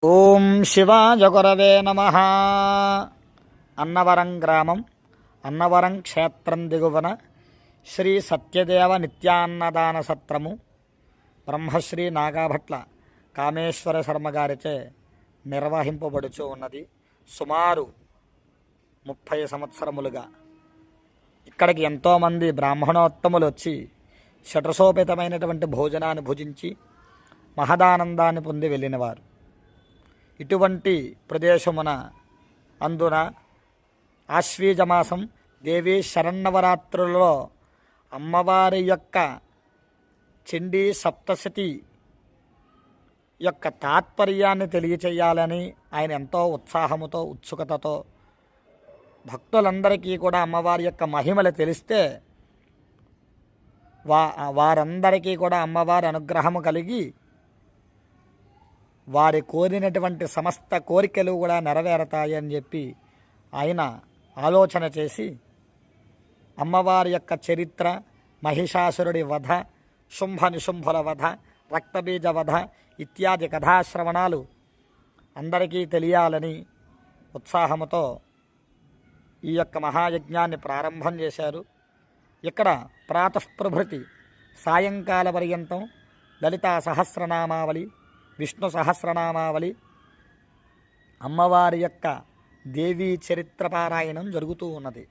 ఓం శివాయ గురవే నమః. అన్నవరం గ్రామం, అన్నవరం క్షేత్రం దిగువన శ్రీ సత్యదేవ నిత్యాన్నదాన సత్రము బ్రహ్మశ్రీ నాగాభట్ల కామేశ్వర శర్మ గారిచే నిర్వహింపబడుచు ఉన్నది. సుమారు 30 సంవత్సరములుగా ఇక్కడికి ఎంతోమంది బ్రాహ్మణోత్తములు వచ్చి షట్రసోపేతమైనటువంటి భోజనాన్ని భుజించి మహదానందాన్ని పొంది వెళ్ళినవారు. ఇటువంటి ప్రదేశమున అందున ఆశ్వీజమాసం దేవీ శరన్నవరాత్రులలో అమ్మవారి యొక్క చండీ సప్తశతి యొక్క తాత్పర్యాన్ని తెలియచేయాలని ఆయన ఎంతో ఉత్సాహముతో ఉత్సుకతతో భక్తులందరికీ కూడా అమ్మవారి యొక్క మహిమలు తెలిస్తే వారందరికీ కూడా అమ్మవారి అనుగ్రహము కలిగి వారి కోరినటువంటి సమస్త కోరికలు కూడా నెరవేరతాయని చెప్పి ఆయన ఆలోచన చేసి అమ్మవారి యొక్క చరిత్ర, మహిషాసురుడి వధ, శుంభ నిశుంభుల వధ, రక్తబీజ వధ ఇత్యాది కథాశ్రవణాలు అందరికీ తెలియాలని ఉత్సాహముతో ఈ యొక్క మహాయజ్ఞాన్ని ప్రారంభం చేశారు. ఇక్కడ ప్రాతఃప్రభృతి సాయంకాల పర్యంతం లలితా సహస్రనామావళి, విష్ణు సహస్రనామావళి, అమ్మవారి యొక్క దేవీ చరిత్ర పారాయణం జరుగుతూ ఉన్నది.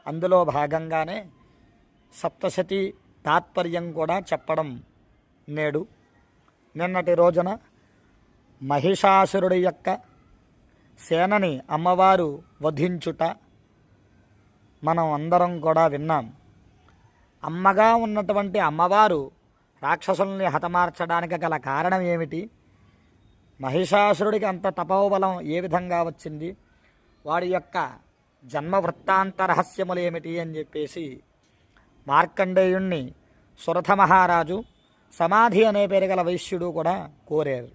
అందులో భాగంగానే సప్తశతి తాత్పర్యం కూడా చెప్పడం నేడు. నిన్నటి రోజున మహిషాసురుడి యొక్క సేనని అమ్మవారు వధించుట మనం అందరం కూడా విన్నాం. అమ్మగా ఉన్నటువంటి అమ్మవారు రాక్షసుల్ని హతమార్చడానికి గల కారణం ఏమిటి? మహిషాసురుడికి అంత తపోబలం ఏ విధంగా వచ్చింది? వాడి యొక్క జన్మ వృత్తాంత రహస్యములు ఏమిటి అని చెప్పేసి మార్కండేయుణ్ణి సురథ మహారాజు, సమాధి అనే పేరు గల వైశ్యుడు కూడా కోరారు.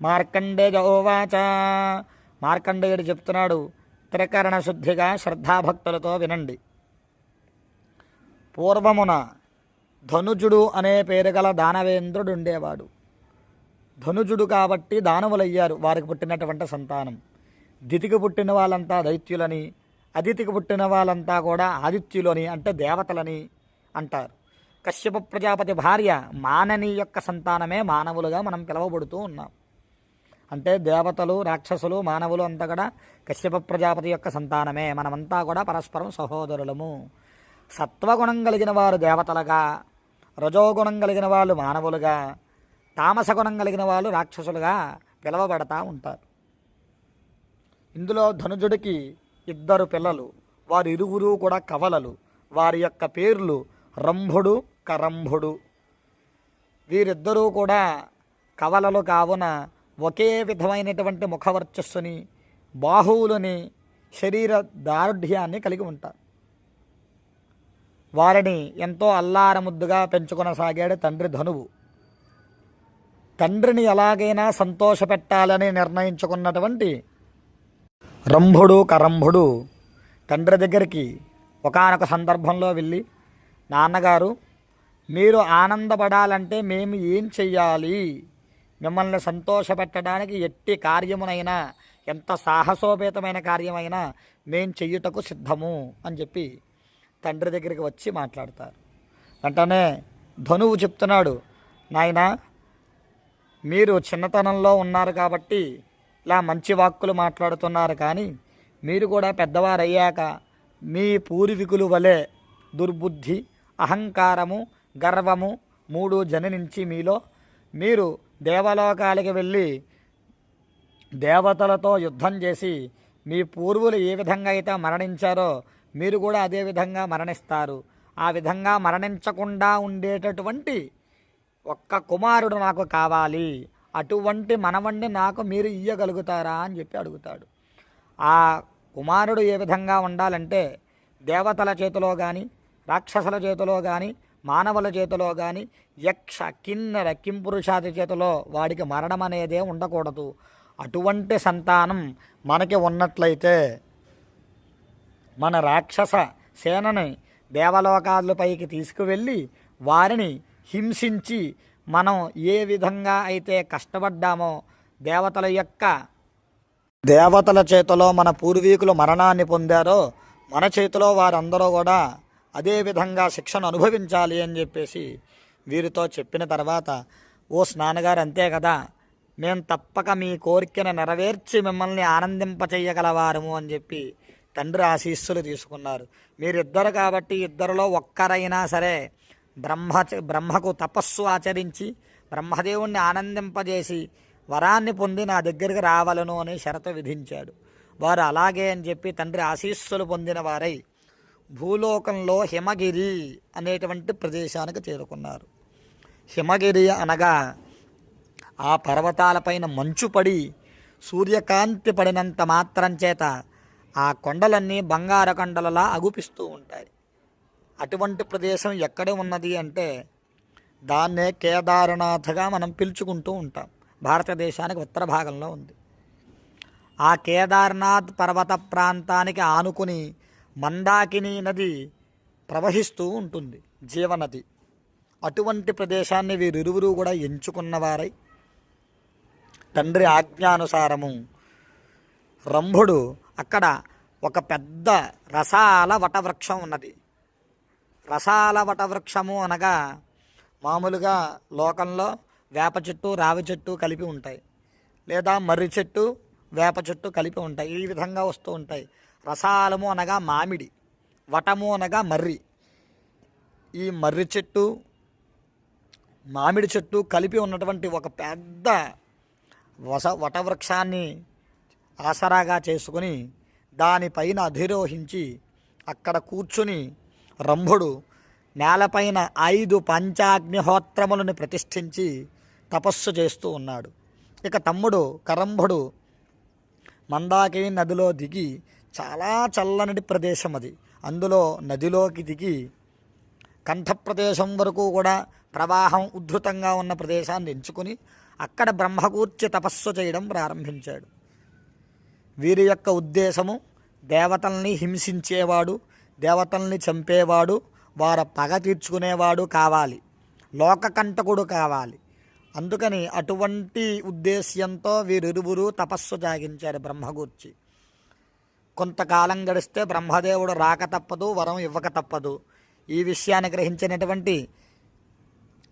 మార్కండేయ ఓవాచ, మార్కండేయుడు చెప్తున్నాడు, త్రికరణ శుద్ధిగా శ్రద్ధాభక్తులతో వినండి. పూర్వమున ధనుజుడు అనే పేరు గల దానవేంద్రుడు ఉండేవాడు. ధనుజుడు కాబట్టి దానవులయ్యారు వారికి పుట్టినటువంటి సంతానం. దితికి పుట్టిన వాళ్ళంతా దైత్యులని, అదితికి పుట్టిన వాళ్ళంతా కూడా ఆదిత్యులని అంటే దేవతలని అంటారు. కశ్యప ప్రజాపతి భార్య మానని యొక్క సంతానమే మానవులుగా మనం పిలువబడుతూ ఉన్నాం. అంటే దేవతలు, రాక్షసులు, మానవులు అంతా కూడా కశ్యప ప్రజాపతి యొక్క సంతానమే. మనమంతా కూడా పరస్పరం సహోదరులము. సత్వగుణం కలిగిన వారు దేవతలుగా, రజోగుణం కలిగిన వాళ్ళు మానవులుగా, తామసగుణం కలిగిన వాళ్ళు రాక్షసులుగా పిలువబడతా ఉంటారు. ఇందులో ధనుజుడికి 2 పిల్లలు. వారి ఇరువురు కూడా కవలలు. వారి యొక్క పేర్లు రంభుడు, కరంభుడు. వీరిద్దరూ కూడా కవలలు కావున ఒకే విధమైనటువంటి ముఖవర్చస్సుని, బాహువులని, శరీర దారుఢ్యాన్ని కలిగి ఉంటారు. వారిని ఎంతో అల్లారముద్దుగా పెంచుకొనసాగాడు తండ్రి ధనువు. తండ్రిని ఎలాగైనా సంతోషపెట్టాలని నిర్ణయించుకున్నటువంటి రంభుడు, కరంభుడు తండ్రి దగ్గరికి ఒకానొక సందర్భంలో వెళ్ళి, నాన్నగారు, మీరు ఆనందపడాలంటే మేము ఏం చెయ్యాలి? మిమ్మల్ని సంతోషపెట్టడానికి ఎట్టి కార్యమునైనా, ఎంత సాహసోపేతమైన కార్యమైనా మేం చెయ్యుటకు సిద్ధము అని చెప్పి తండ్రి దగ్గరికి వచ్చి మాట్లాడతారు. వెంటనే ధనువు చెప్తున్నాడు, నాయనా, మీరు చిన్నతనంలో ఉన్నారు కాబట్టి ఇలా మంచి వాక్కులు మాట్లాడుతున్నారు, కానీ మీరు కూడా పెద్దవారయ్యాక మీ పూర్వీకులు వలె దుర్బుద్ధి, అహంకారము, గర్వము 3 జననించి మీలో మీరు దేవలోకాలకి వెళ్ళి దేవతలతో యుద్ధం చేసి మీ పూర్వులు ఏ విధంగా అయితే మరణించారో మీరు కూడా అదే విధంగా మరణిస్తారు. ఆ విధంగా మరణించకుండా ఉండేటటువంటి ఒక్క కుమారుడు నాకు కావాలి. అటువంటి మనవణ్ణి నాకు మీరు ఇయ్యగలుగుతారా అని చెప్పి అడుగుతాడు. ఆ కుమారుడు ఏ విధంగా ఉండాలంటే దేవతల చేతిలో కానీ, రాక్షసుల చేతిలో కానీ, మానవుల చేతిలో కానీ, యక్ష, కిన్నెర, కింపురుషాది చేతిలో వాడికి మరణం అనేదే ఉండకూడదు. అటువంటి సంతానం మనకి ఉన్నట్లయితే మన రాక్షస సేనని దేవలోకాలపైకి తీసుకువెళ్ళి వారిని హింసించి మనం ఏ విధంగా అయితే కష్టపడ్డామో దేవతల చేతిలో మన పూర్వీకులు మరణాన్ని పొందారో మన చేతిలో వారందరూ కూడా అదే విధంగా శిక్షను అనుభవించాలి అని చెప్పేసి వీరితో చెప్పిన తర్వాత, ఓ స్నానగారు అంతే కదా, మేము తప్పక మీ కోరికను నెరవేర్చి మిమ్మల్ని ఆనందింపచేయగలవారము అని చెప్పి తండ్రి ఆశీస్సులు తీసుకున్నారు. మీరిద్దరు కాబట్టి ఇద్దరిలో ఒక్కరైనా సరే బ్రహ్మకు తపస్సు ఆచరించి బ్రహ్మదేవుణ్ణి ఆనందింపజేసి వరాన్ని పొంది నా దగ్గరికి రావాలను అని షరతు విధించాడు. వారు అలాగే అని చెప్పి తండ్రి ఆశీస్సులు పొందిన వారై భూలోకంలో హిమగిరి అనేటువంటి ప్రదేశానికి చేరుకున్నారు. హిమగిరి అనగా ఆ పర్వతాలపైన మంచు పడి సూర్యకాంతి పడినంత మాత్రం చేత ఆ కొండలన్నీ బంగారు కొండలలా అగుపిస్తూ ఉంటాయి. అటువంటి ప్రదేశం ఎక్కడ ఉన్నది అంటే దాన్నే కేదారనాథ్గా మనం పిలుచుకుంటూ ఉంటాం. భారతదేశానికి ఉత్తర భాగంలో ఉంది. ఆ కేదార్నాథ్ పర్వత ప్రాంతానికి ఆనుకుని మందాకిని నది ప్రవహిస్తూ ఉంటుంది, జీవనది. అటువంటి ప్రదేశాన్ని వీరిరువురు కూడా ఎంచుకున్నవారై తండ్రి ఆజ్ఞానుసారము రంభుడు అక్కడ ఒక పెద్ద రసాల వటవృక్షం ఉన్నది. రసాల వటవృక్షము అనగా మామూలుగా లోకంలో వేప చెట్టు రావి చెట్టు కలిపి ఉంటాయి, లేదా మర్రి చెట్టు వేప చెట్టు కలిపి ఉంటాయి. ఈ విధంగా వస్తూ ఉంటాయి. రసాలము అనగా మామిడి, వటము అనగా మర్రి. ఈ మర్రి చెట్టు మామిడి చెట్టు కలిపి ఉన్నటువంటి ఒక పెద్ద వటవృక్షాన్ని ఆసరాగా చేసుకుని దానిపైన అధిరోహించి అక్కడ కూర్చుని రంభుడు నేలపైన 5 పంచాగ్నిహోత్రములను ప్రతిష్ఠించి తపస్సు చేస్తూ ఉన్నాడు. ఇక తమ్ముడు కరంభుడు మందాకిని నదిలో దిగి, చాలా చల్లనటి ప్రదేశం అది, అందులో నదిలోకి దిగి కంఠ ప్రదేశం వరకు కూడా ప్రవాహం ఉద్ధృతంగా ఉన్న ప్రదేశాన్ని ఎంచుకుని అక్కడ బ్రహ్మకూర్చి తపస్సు చేయడం ప్రారంభించాడు. వీరి యొక్క ఉద్దేశము దేవతల్ని హింసించేవాడు, దేవతల్ని చంపేవాడు, వారి పగ తీర్చుకునేవాడు కావాలి, లోకకంటకుడు కావాలి. అందుకని అటువంటి ఉద్దేశ్యంతో వీరిరువురు తపస్సు సాగించారు బ్రహ్మగూర్చి. కొంతకాలం గడిస్తే బ్రహ్మదేవుడు రాక తప్పదు, వరం ఇవ్వక తప్పదు. ఈ విషయాన్ని గ్రహించినటువంటి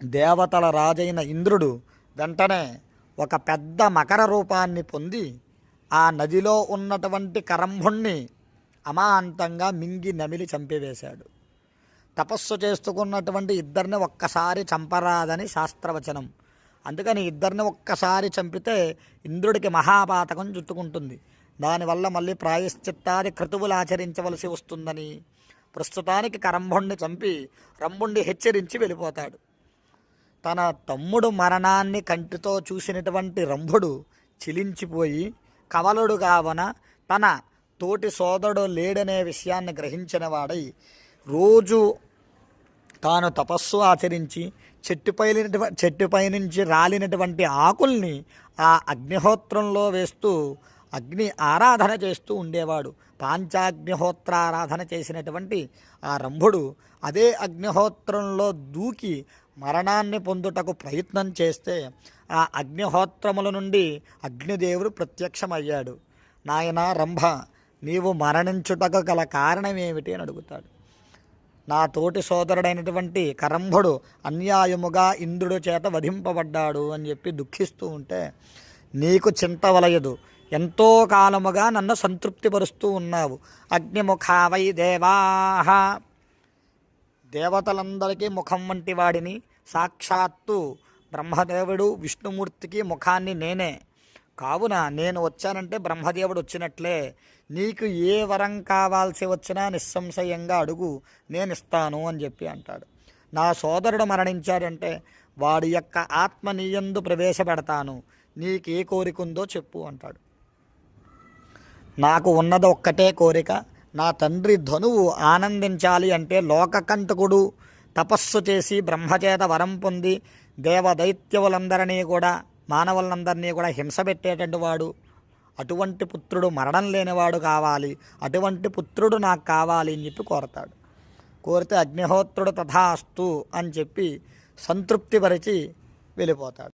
దేవతల రాజైన ఇంద్రుడు వెంటనే ఒక పెద్ద మకర రూపాన్ని పొంది ఆ నదిలో ఉన్నటువంటి కరంభుణ్ణి అమాంతంగా మింగి నమిలి చంపివేశాడు. తపస్సు చేస్తున్నటువంటి ఇద్దరిని ఒక్కసారి చంపరాదని శాస్త్రవచనం. అందుకని ఇద్దరిని ఒక్కసారి చంపితే ఇంద్రుడికి మహాపాతకం చుట్టుకుంటుంది. దానివల్ల మళ్ళీ ప్రాయశ్చిత్తాది క్రతువులు ఆచరించవలసి వస్తుందని ప్రస్తుతానికి కరంభుణ్ణి చంపి రంభుణ్ణి హెచ్చరించి వెళ్ళిపోతాడు. తన తమ్ముడు మరణాన్ని కంటితో చూసినటువంటి రంభుడు చిలించిపోయి కవలుడు కావన తన తోటి సోదరుడు లేడనే విషయాన్ని గ్రహించిన వాడై రోజు తాను తపస్సు ఆచరించి చెట్టుపై నుంచి రాలినటువంటి ఆకుల్ని ఆ అగ్నిహోత్రంలో వేస్తూ అగ్ని ఆరాధన చేస్తూ ఉండేవాడు. పాంచాగ్నిహోత్రారాధన చేసినటువంటి ఆ రంభుడు అదే అగ్నిహోత్రంలో దూకి మరణాన్ని పొందుటకు ప్రయత్నం చేస్తే ఆ అగ్నిహోత్రముల నుండి అగ్నిదేవుడు ప్రత్యక్షమయ్యాడు. నాయనా రంభ, నీవు మరణించుటకు గల కారణమేమిటి అని అడుగుతాడు. నా తోటి సోదరుడైనటువంటి కరంభుడు అన్యాయముగా ఇంద్రుడి చేత వధింపబడ్డాడు అని చెప్పి దుఃఖిస్తూ ఉంటే, నీకు చింత వలయదు, ఎంతో కాలముగా నన్ను సంతృప్తిపరుస్తూ ఉన్నావు. అగ్నిముఖావై దేవాహ, దేవతలందరికీ ముఖం వంటి వాడిని, సాక్షాత్తు బ్రహ్మదేవుడు విష్ణుమూర్తికి ముఖాన్ని నేనే. కావున నేను వచ్చానంటే బ్రహ్మదేవుడు వచ్చినట్లే. నీకు ఏ వరం కావాల్సి వచ్చినా నిస్సంశయంగా అడుగు, నేను ఇస్తాను అని చెప్పి అంటాడు. నా సోదరుడు మరణించాడంటే వాడి యొక్క ఆత్మ నీయందు ప్రవేశపెడతాను, నీకే కోరిక ఉందో చెప్పు అంటాడు. నాకు ఉన్నది ఒక్కటే కోరిక, నా తండ్రి ధనువు ఆనందించాలి అంటే లోకకంటకుడు తపస్సు చేసి బ్రహ్మచేత వరం పొంది దేవదైత్యవులందరినీ కూడా మానవులందరినీ కూడా హింస పెట్టేటటువంటి వాడు, అటువంటి పుత్రుడు మరణం లేనివాడు కావాలి, అటువంటి పుత్రుడు నాకు కావాలి అని చెప్పి కోరతాడు. కోరితే అగ్నిహోత్రుడు తథాస్తు అని చెప్పి సంతృప్తిపరిచి వెళ్ళిపోతాడు.